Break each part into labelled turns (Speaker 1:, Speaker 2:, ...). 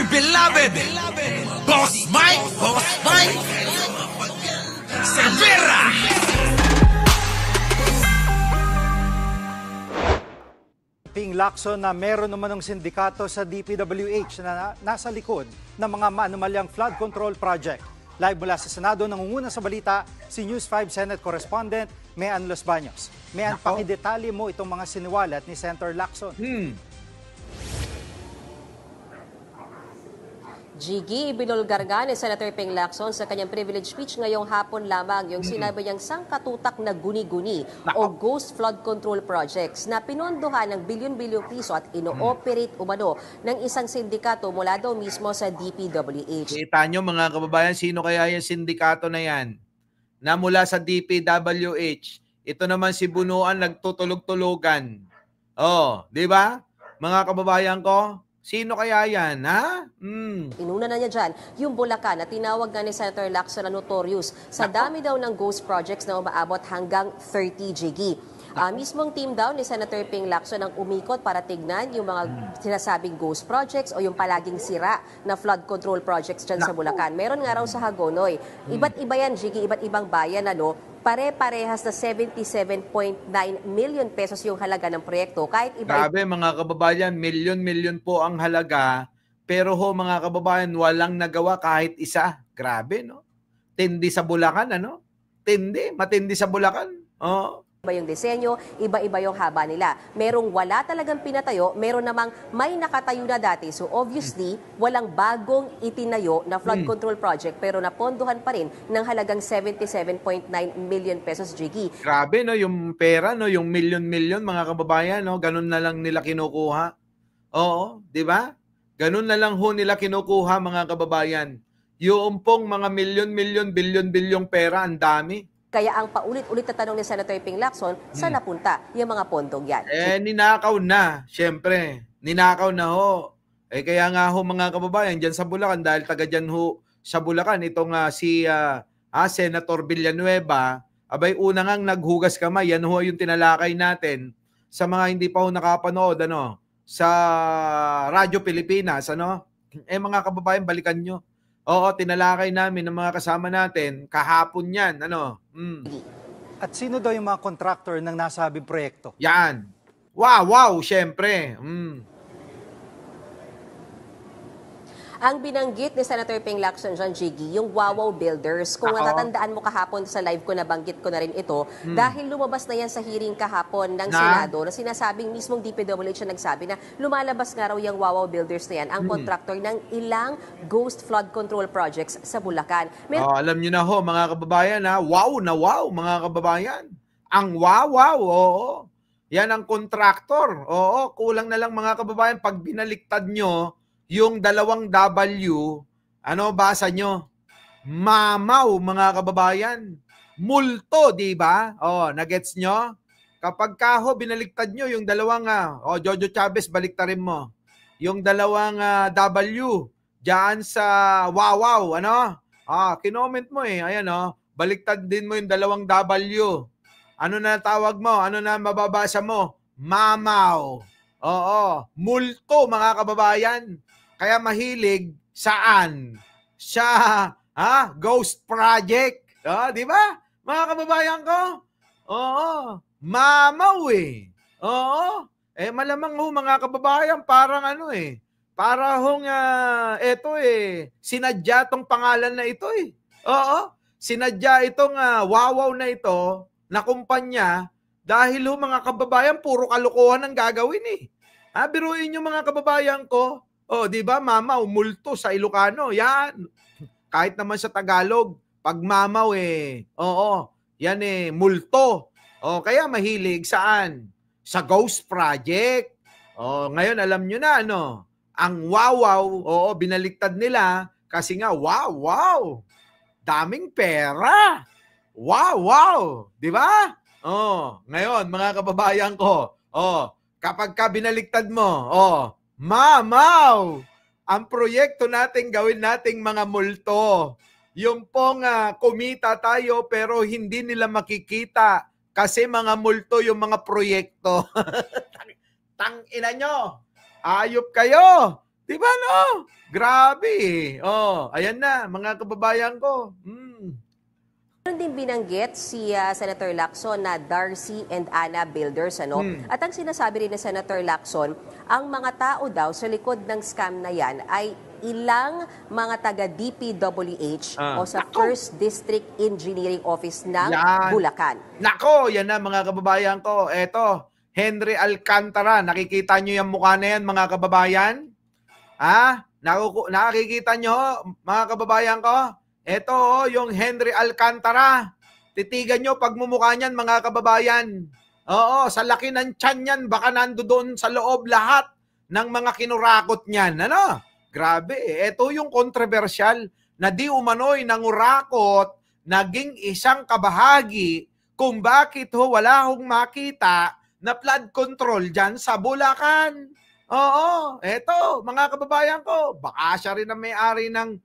Speaker 1: our beloved Boss Mike Cervera.
Speaker 2: Ping Lacson na meron naman ng sindikato sa DPWH na nasa likod ng mga maanumalyang flood control project. Live mula sa Senado, nangunguna sa balita si News 5 Senate Correspondent Mean Los Baños. Mean, pakidetalye mo itong mga siniwalat ni Senator Lacson.
Speaker 3: Jiggy, binulgarga ni Senator Ping Lacson sa kanyang privilege speech ngayong hapon lamang yung sinabi niyang sangkatutak na guni-guni o ghost flood control projects na pinondohan ng bilyon-bilyong piso at ino-operate umano ng isang sindikato mula daw mismo sa DPWH.
Speaker 4: Kita nyo mga kababayan, sino kaya yung sindikato na yan na mula sa DPWH? Ito naman si Bunuan nagtutulog-tulugan. Oh, di ba? Mga kababayan ko, sino kaya yan, ha?
Speaker 3: Inuna na niya dyan yung Bulacan na tinawag nga ni Senator Lacson na notorious sa dami daw ng ghost projects na umaabot hanggang 30 Jiggy. Mismong team daw ni Senator Ping Lacson ang umikot para tignan yung mga sinasabing ghost projects o yung palaging sira na flood control projects dyan sa Bulacan. Meron nga raw sa Hagonoy. Iba't iba yan, Jiggy, iba't ibang bayan, pare-parehas na 77.9 million pesos yung halaga ng proyekto. Kahit iba.
Speaker 4: Grabe mga kababayan, milyon-milyon po ang halaga, pero mga kababayan, walang nagawa kahit isa. Grabe, no? Tindi sa Bulacan, ano? Matindi sa Bulacan. Oh.
Speaker 3: Iba yung disenyo, iba-iba yung haba nila. Merong wala talagang pinatayo, meron namang may nakatayo na dati. So obviously, walang bagong itinayo na flood control project pero napondohan pa rin ng halagang 77.9 million pesos, Jiggy.
Speaker 4: Grabe, no? Yung pera, no? Yung milyon-milyon, mga kababayan, no? Ganun na lang nila kinukuha. Oo, di ba? Ganun na lang ho nila kinukuha, mga kababayan. Yung pong mga milyon-milyon, bilyon-bilyong pera, ang dami.
Speaker 3: Kaya ang paulit-ulit na tanong ni Senator Ping Lacson, saan napunta yung mga pondong yan?
Speaker 4: Ninakaw na, syempre. Ninakaw na ho. Kaya nga ho mga kababayan, dyan sa Bulacan, dahil taga dyan ho sa Bulacan, itong si Senator Villanueva, abay una ngang naghugas kamay, yan ho yung tinalakay natin sa mga hindi pa ho nakapanood, sa Radyo Pilipinas, mga kababayan, balikan nyo. Oo, tinalakay namin ng mga kasama natin kahapon yan,
Speaker 2: At sino daw yung mga contractor ng nasabing proyekto?
Speaker 4: Yan. Wow, syempre.
Speaker 3: Ang binanggit ni Senator Ping Lacson dyan, Jiggy, yung Wawaw Builders. Kung natatandaan mo kahapon sa live ko, nabanggit ko na rin ito, dahil lumabas na yan sa hearing kahapon ng Senado na sinasabing mismong DPWH na nagsabi na lumalabas nga raw yung Wawaw Builders na yan, ang contractor ng ilang ghost flood control projects sa Bulacan.
Speaker 4: Alam nyo na ho, mga kababayan, wow, mga kababayan. Ang wow, oo. Yan ang contractor. Oo, kulang na lang mga kababayan pag binaliktad nyo yung dalawang W, basa nyo? Mamaw, mga kababayan. Multo, di ba? Nagets nyo? Kapag binaliktad nyo yung dalawang, Jojo Chavez, baliktarin mo. Yung dalawang W, dyan sa Wawaw, kinoment mo ayan, baliktad din mo yung dalawang W. Ano na tawag mo? Ano na mababasa mo? Mamaw. Oo, multo, mga kababayan. Kaya mahilig saan? Sa ghost project. Di ba? Mga kababayan ko? Oo. Mamaw Oo. Malamang mga kababayan, parang para hong sinadya tong pangalan na ito Oo. Sinadya itong Wawaw na ito na kumpanya dahil mga kababayan, puro kalokohan ang gagawin biruin nyo mga kababayan ko. Di ba, mamaw, multo sa Ilocano. Yan. Kahit naman sa Tagalog, pag mamaw oo, yan multo. Kaya mahilig saan? Sa ghost project. Ngayon alam nyo na, ang Wawaw, binaliktad nila kasi nga, wow, daming pera. Wow, di ba? Ngayon, mga kababayan ko, kapag binaliktad mo, mamaw, ang proyekto natin gawin nating mga multo. Yung pong kumita tayo pero hindi nila makikita kasi mga multo yung mga proyekto. Tangina nyo, ayop kayo. Di ba, no? Grabe eh. Oh, ayan na, mga kababayan ko.
Speaker 3: Meron din binanggit si Senator Lacson na Darcy and Anna Builders, ano? At ang sinasabi rin ni Senator Lacson, ang mga tao daw sa likod ng scam na yan ay ilang mga taga DPWH o sa First District Engineering Office ng
Speaker 4: Yan.
Speaker 3: Bulacan.
Speaker 4: Nako, yan na mga kababayan ko. Eto, Henry Alcantara. Nakikita nyo yung mukha na yan, mga kababayan? Ha? Nakikita nyo, mga kababayan ko? Ito, yung Henry Alcantara. Titigan nyo pagmumukha niyan, mga kababayan. Oo, sa laki ng tiyan yan, baka nando doon sa loob lahat ng mga kinurakot niyan. Ano? Grabe. Ito yung controversial na di umano'y nangurakot, naging isang kabahagi kung bakit wala hong makita na flood control dyan sa Bulacan. Oo, eto, mga kababayan ko, baka siya rin ang may-ari ng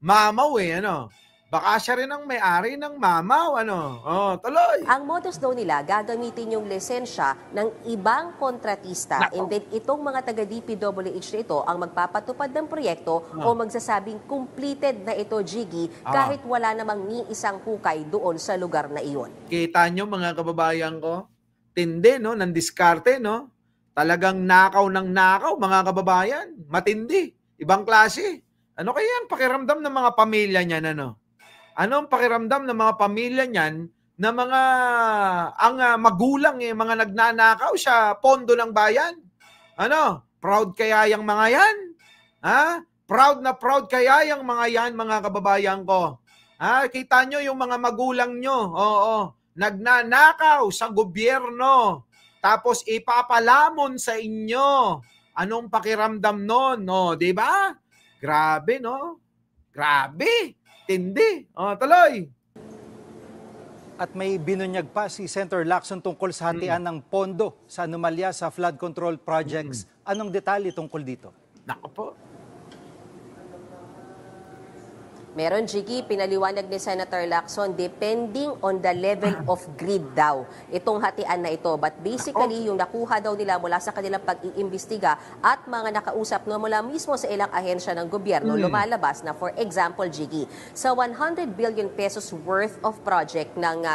Speaker 4: Mamaw ano? Baka siya rin ang may-ari ng Mamaw, ano? Oh, tuloy.
Speaker 3: Ang modus daw nila, gagamitin yung lisensya ng ibang kontratista. And then itong mga taga-DPWH na ito ang magpapatupad ng proyekto o magsasabing completed na ito, Jiggy, kahit wala namang ni isang hukay doon sa lugar na iyon.
Speaker 4: Kita nyo, mga kababayan ko? Tindi, no? Nandiskarte, no? Talagang nakaw ng nakaw, mga kababayan. Matindi. Ibang klase. Ano kaya ang pakiramdam ng mga pamilya niyan, ano? Ano ang pakiramdam ng mga pamilya niyan na mga magulang mga nagnanakaw sa pondo ng bayan? Ano? Proud kaya yung mga yan? Ha? Proud na proud kaya yung mga yan, mga kababayan ko? Ha? Kita nyo yung mga magulang nyo. Oo. Nagnanakaw sa gobyerno. Tapos ipapalamon sa inyo. Anong pakiramdam nun? No, di ba? Grabe, no? Grabe. Tindi. Oh, tuloy.
Speaker 2: At may binunyag pa si Senator Lacson tungkol sa hatian ng pondo sa anomalya sa flood control projects. Anong detalye tungkol dito?
Speaker 4: Nako po.
Speaker 3: Meron, Jiggy, pinaliwanag ni Senator Lacson, depending on the level of greed daw, itong hatian na ito. But basically, yung nakuha daw nila mula sa kanilang pag-iimbestiga at mga nakausap no, mula mismo sa ilang ahensya ng gobyerno, lumalabas na, for example, Jiggy, sa 100 billion pesos worth of project ng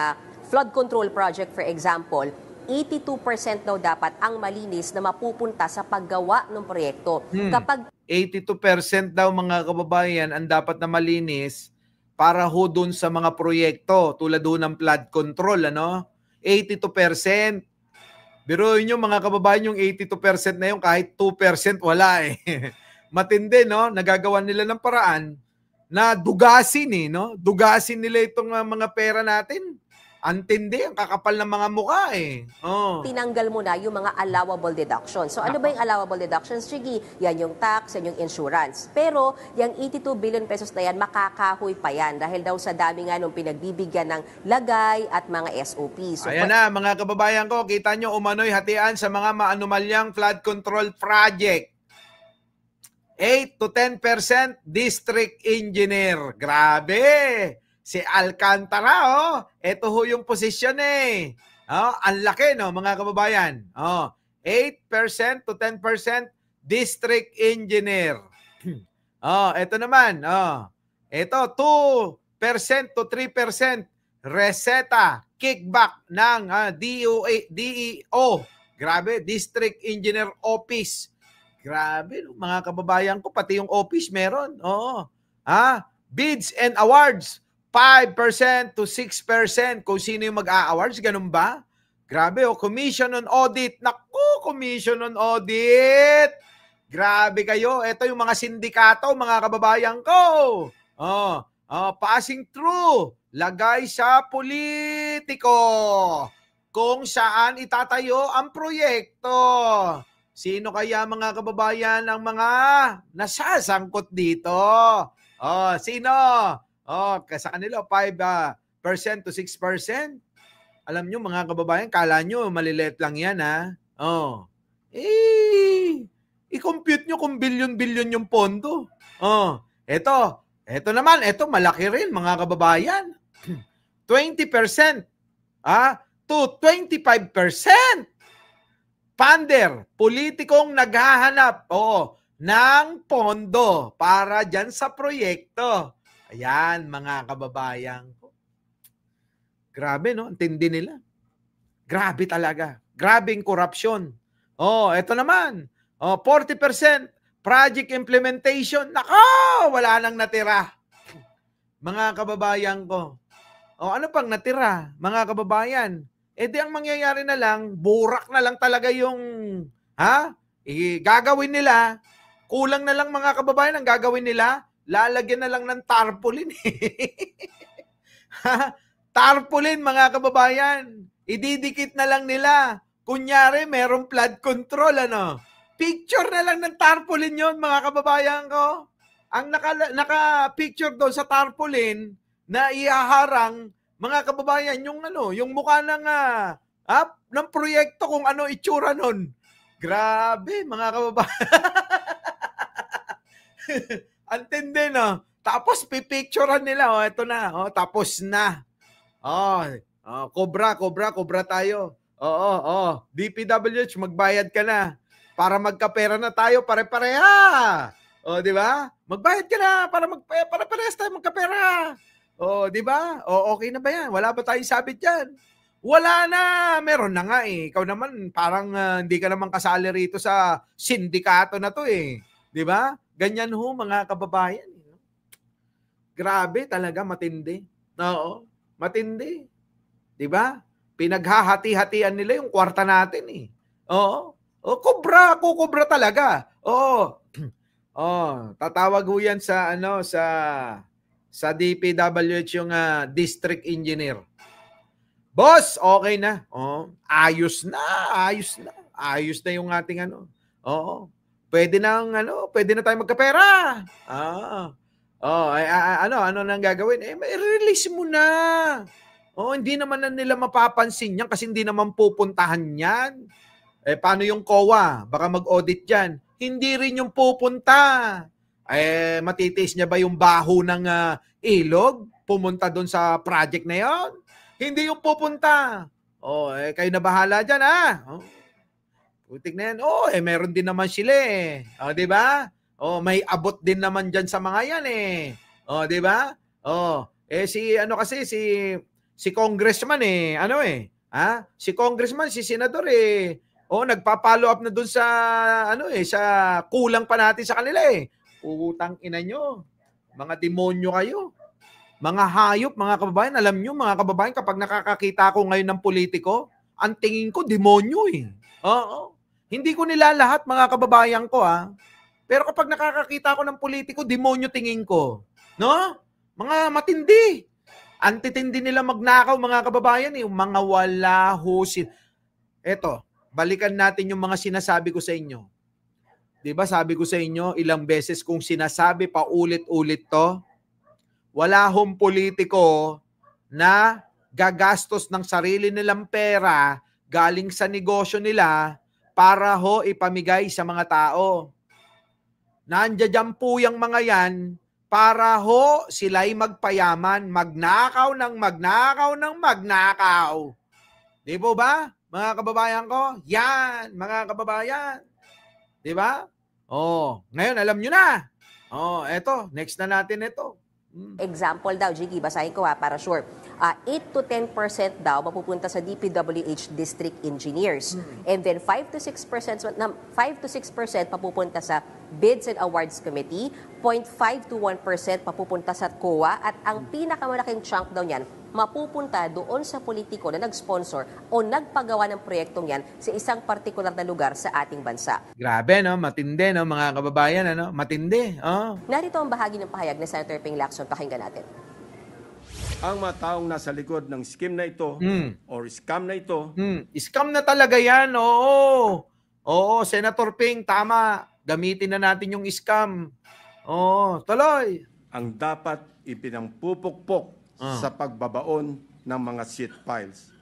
Speaker 3: flood control project, for example, 82% daw dapat ang malinis na mapupunta sa paggawa ng proyekto. Kapag
Speaker 4: 82% daw, mga kababayan, ang dapat na malinis para ho dun sa mga proyekto tulad ho ng flood control, ano? 82%. Biruin nyo, mga kababayan, yung 82% na yun, kahit 2% wala eh. Matindi, no? Nagagawan nila ng paraan na dugasin no? Dugasin nila itong mga pera natin. Antindi, ang kakapal ng mga mukha eh. Oh.
Speaker 3: tinanggal mo na yung mga allowable deductions. So ano ba yung allowable deductions, Chigi? Yan yung tax, yan yung insurance. Pero yung 82 billion pesos na yan, makakahoy pa yan dahil daw sa dami nga nung pinagbibigyan ng lagay at mga SOP. So,
Speaker 4: ayan na, mga kababayan ko, kita nyo umano'y hatian sa mga maanumalyang flood control project. 8 to 10% district engineer. Grabe! Si Alcantara, ito ho yung posisyon eh. Ang laki, no, mga kababayan. 8% to 10% district engineer. Ito naman, ito 2% to 3% reseta, kickback ng DEO. Grabe, District Engineer Office. Grabe, mga kababayan ko, pati yung office meron. Bids and awards, 5% to 6% kung sino yung mag-a-awards, ganun ba? Grabe, Commission on Audit. Naku, Commission on Audit. Grabe kayo. Ito yung mga sindikato, mga kababayan ko. Passing through. Lagay sa politiko. Kung saan itatayo ang proyekto. Sino kaya, mga kababayan, ang mga nasasangkot dito? Sino? Sa kanila, 5% to 6%. Alam nyo, mga kababayan, kala nyo, malilit lang yan, ha? I-compute nyo kung bilyon-bilyon yung pondo. Ito naman, ito malaki rin, mga kababayan. 20% to 25%. Pander, politikong naghahanap ng pondo para dyan sa proyekto. Ayan, mga kababayan ko. Grabe, no? Intindi nila. Grabe talaga. Grabing korupsyon. Eto naman. 40% project implementation. Nako, wala nang natira. Mga kababayan ko. Ano pang natira, mga kababayan? Di ang mangyayari na lang, burak na lang talaga yung gagawin nila. Kulang na lang, mga kababayan, ang gagawin nila, lalagyan na lang ng tarpaulin. Tarpaulin, mga kababayan. Ididikit na lang nila. Kunyari, merong flood control, Picture na lang ng tarpaulin yon, mga kababayan ko. Ang naka-picture doon sa tarpaulin na ihaharang, mga kababayan, yung mukha ng proyekto kung ano itsura nun. Grabe, mga kababayan. Antindi, no? Tapos pipicturean nila, ito na, tapos na. Cobra tayo. DPWH, magbayad ka na para magkapera na tayo pare-pareha. Di ba? Magbayad ka na para parehas tayo magkapera. Di ba? Okay na ba yan? Wala ba tayong sabit yan? Wala na. Meron na nga eh. Ikaw naman, parang hindi ka naman kasali rito sa sindikato na to eh. Di ba? Ganyan ho, mga kababayan. Grabe talaga, matindi. Oo, matindi. Di ba? Pinaghahati-hatian nila yung kwarta natin eh. Kukubra talaga. Tatawag ho yan sa DPWH yung district engineer. Boss, okay na. Ayos na. Ayos na yung ating Pwede na tayo magkapera. Ano nang gagawin? I-release mo na. Hindi naman na nila mapapansin yan kasi hindi naman pupuntahan yan. Paano yung COA? Baka mag-audit dyan. Hindi rin yung pupunta. Matitiis niya ba yung baho ng ilog? Pumunta doon sa project na yon? Hindi yung pupunta. Kayo na bahala dyan, Putik na yan. Meron din naman sila eh. Di ba? May abot din naman dyan sa mga yan eh. Di ba? Si congressman si congressman, si senador nagpa-follow up na dun sa sa kulang pa natin sa kanila eh. Utang ina nyo. Mga demonyo kayo. Mga hayop, mga kababayan. Alam nyo, mga kababayan, kapag nakakakita ako ngayon ng politiko, ang tingin ko, demonyo eh. Hindi ko nila lahat, mga kababayan ko Pero kapag nakakakita ako ng politiko, demonyo tingin ko. No? Mga matindi. Antitindi nila magnakaw, mga kababayan eh. Mga wala husin. Eto, balikan natin yung mga sinasabi ko sa inyo. Diba sabi ko sa inyo, ilang beses kung sinasabi pa ulit-ulit to, wala hong politiko na gagastos ng sarili nilang pera galing sa negosyo nila para ipamigay sa mga tao. Nandiyan po yung mga yan para sila'y magpayaman, magnakaw ng magnakaw. Di po ba, mga kababayan ko? Yan, mga kababayan. Di ba? Ngayon alam nyo na. Eto, next na natin ito.
Speaker 3: Example daw, Jiggy, basahin ko para sure. 8 to 10% daw mapupunta sa DPWH district engineers. And then 5 to 6% mapupunta sa Bids and Awards Committee, 0.5 to 1% mapupunta sa COA, at ang pinakamalaking chunk daw niyan mapupunta doon sa politiko na nag-sponsor o nagpagawa ng proyektong yan sa isang partikular na lugar sa ating bansa.
Speaker 4: Grabe, no? Matindi, no? Mga kababayan, Matindi.
Speaker 3: Narito ang bahagi ng pahayag ni Senator Ping Lacson. Pakinggan natin.
Speaker 5: Ang mga taong nasa likod ng scheme na ito or scam na ito.
Speaker 4: Scam na talaga yan, Oo, Senator Ping, tama. Gamitin na natin yung scam. Tuloy.
Speaker 5: Ang dapat ipinampupukpok sa pagbabaon ng mga seat files.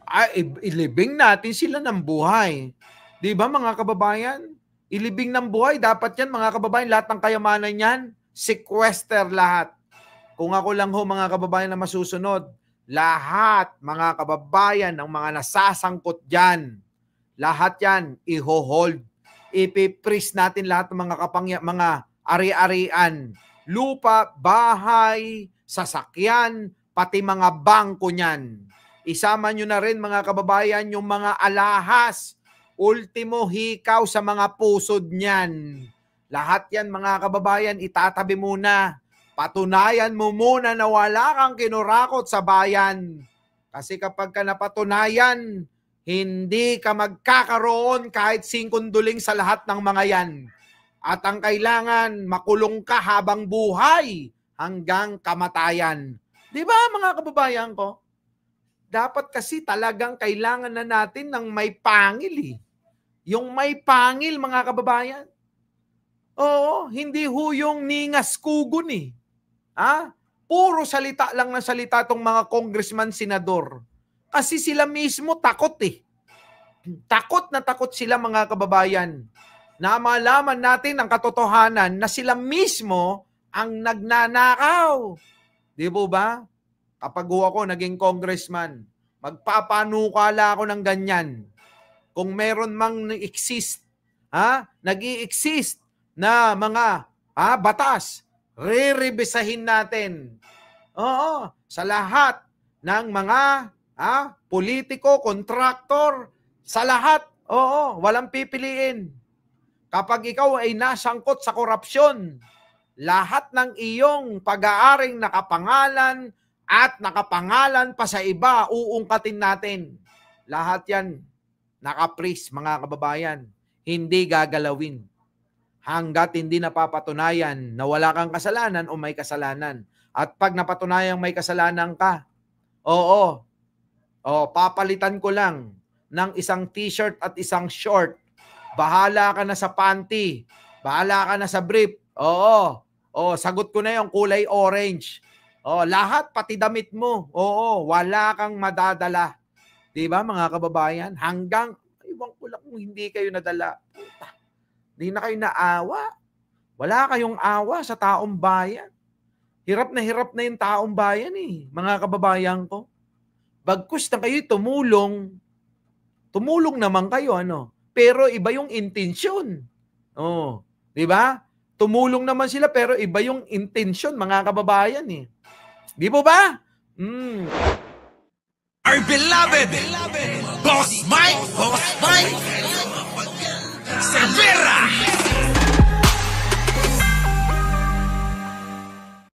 Speaker 4: Ilibing natin sila ng buhay. Di ba, mga kababayan? Ilibing ng buhay. Dapat yan, mga kababayan, lahat ng kayamanan yan, sequester lahat. Kung ako lang mga kababayan na masusunod, lahat, mga kababayan, ng mga nasasangkot dyan, lahat yan, iho-hold. ipipris natin lahat ng mga ari-arian, lupa, bahay, sasakyan, pati mga bangko niyan. Isama nyo na rin mga kababayan yung mga alahas, ultimo hikaw sa mga pusod niyan. Lahat yan mga kababayan, itatabi muna. Patunayan mo muna na wala kang kinurakot sa bayan. Kasi kapag ka napatunayan, hindi ka magkakaroon kahit singkunduling sa lahat ng mga yan. At ang kailangan, makulong ka habang buhay hanggang kamatayan. Di ba mga kababayan ko? Dapat kasi talagang kailangan na natin ng may pangil eh. Yung may pangil mga kababayan. Oo, hindi ho yung ningas kugon eh. Ha? Puro salita lang na salita tong mga congressman, senador. Kasi sila mismo takot eh. Takot na takot sila mga kababayan. Na malaman natin ang katotohanan na sila mismo ang nagnanakaw. Di ba? Kapag ako naging congressman, magpapanukala ako ng ganyan. Kung meron mang nag-i-exist na mga batas, re-revisahin natin. Oo, sa lahat ng mga politiko, kontraktor, sa lahat, oo, walang pipiliin. Kapag ikaw ay nasangkot sa korupsyon, lahat ng iyong pag-aaring nakapangalan at nakapangalan pa sa iba, uungkatin natin. Lahat yan, nakapris mga kababayan, hindi gagalawin. Hanggat hindi napapatunayan na wala kang kasalanan o may kasalanan. At pag napatunayan may kasalanan ka, papalitan ko lang ng isang t-shirt at isang short. Bahala ka na sa panty. Bahala ka na sa brief. Sagot ko na yung kulay orange. Lahat, pati damit mo. Wala kang madadala. Diba mga kababayan? Hanggang, iwan ko lang kung hindi kayo nadala. Hindi na kayo naawa. Wala kayong awa sa taong bayan. Hirap na yung taong bayan eh, mga kababayan ko. Bagkus na kayo tumulong naman kayo, pero iba yung intensyon. Di ba? Tumulong naman sila pero iba yung intensyon, mga kababayan eh. Di ba?
Speaker 1: Our beloved Boss Mike Cervera.